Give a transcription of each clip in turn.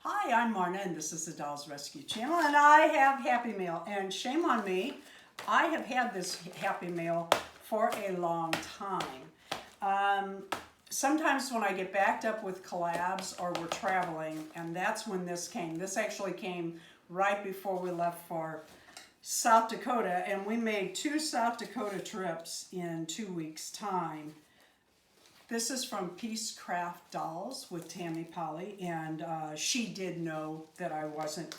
Hi, I'm Marna, and this is the Dolls Rescue Channel, and I have Happy Mail, and shame on me, I have had this Happy Mail for a long time. Sometimes when I get backed up with collabs or we're traveling, and that's when this came. This actually came right before we left for South Dakota, and we made 2 South Dakota trips in 2 weeks' time. This is from Peacecraft Dolls with Tammy Powley, and she did know that I wasn't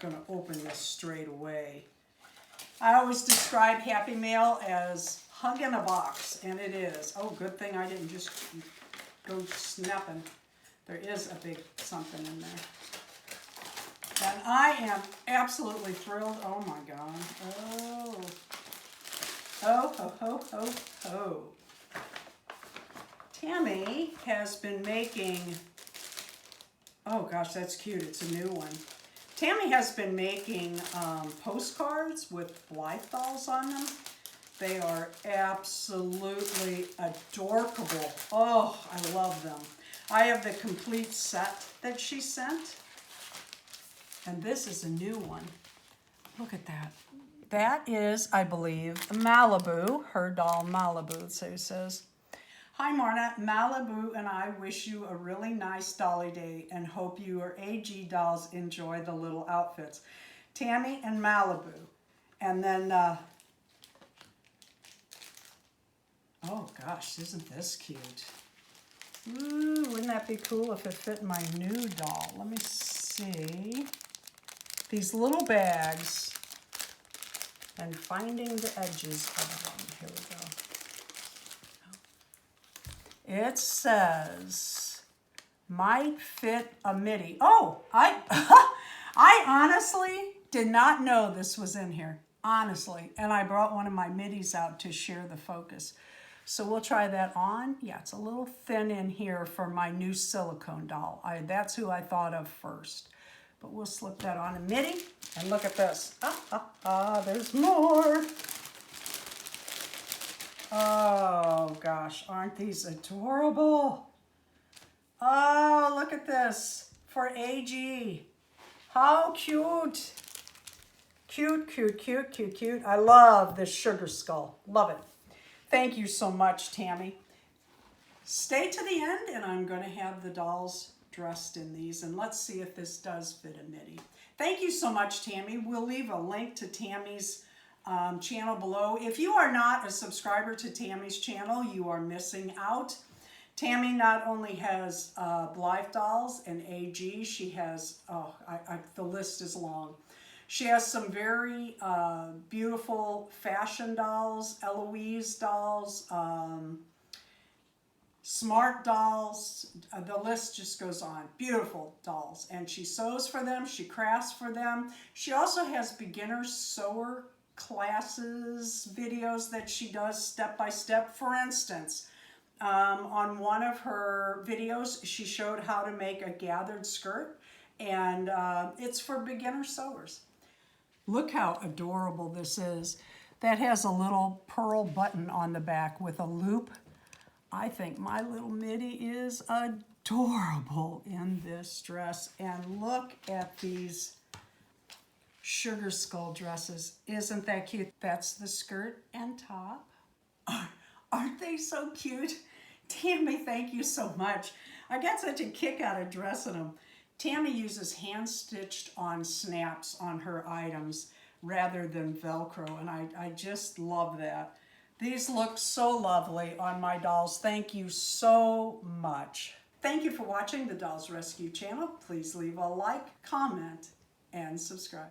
going to open this straight away. I always describe Happy Mail as hug in a box, and it is. Oh, good thing I didn't just go snapping. There is a big something in there. And I am absolutely thrilled. Oh my God. Oh. Oh, ho, ho, ho, ho. Tammy has been making, oh gosh, that's cute, it's a new one. Tammy has been making postcards with Blythe dolls on them. They are absolutely adorable. Oh, I love them. I have the complete set that she sent. And this is a new one. Look at that. That is, I believe, Malibu, her doll Malibu, so it says. Hi Marna, Malibu and I wish you a really nice dolly day and hope your AG dolls enjoy the little outfits. Tammy and Malibu. And then, oh gosh, isn't this cute? Ooh, wouldn't that be cool if it fit my new doll? Let me see. These little bags and finding the edges of them. Here we go. It says, might fit a midi. Oh, I honestly did not know this was in here, honestly. And I brought one of my midis out to share the focus. So we'll try that on. Yeah, it's a little thin in here for my new silicone doll. That's who I thought of first. But we'll slip that on a midi. And look at this. There's more. Oh gosh, aren't these adorable? Oh, look at this for AG. How cute. Cute, cute, cute, cute, cute. I love this sugar skull. Love it. Thank you so much, Tammy. Stay to the end and I'm going to have the dolls dressed in these, and let's see if this does fit a midi. Thank you so much, Tammy. We'll leave a link to Tammy's channel below. If you are not a subscriber to Tammy's channel, you are missing out. Tammy not only has Blythe dolls and AG, she has, the list is long. She has some very beautiful fashion dolls, Eloise dolls, smart dolls, the list just goes on. Beautiful dolls. And she sews for them, she crafts for them. She also has beginner sewer classes, videos that she does step by step. For instance, on one of her videos, she showed how to make a gathered skirt, and it's for beginner sewers. Look how adorable this is. That has a little pearl button on the back with a loop. I think my little midi is adorable in this dress. And look at these sugar skull dresses. Isn't that cute? That's the skirt and top. Aren't they so cute? Tammy, thank you so much. I got such a kick out of dressing them. Tammy uses hand-stitched on snaps on her items rather than Velcro, and I just love that. These look so lovely on my dolls. Thank you so much. Thank you for watching the Dolls Rescue Channel. Please leave a like, comment, and subscribe.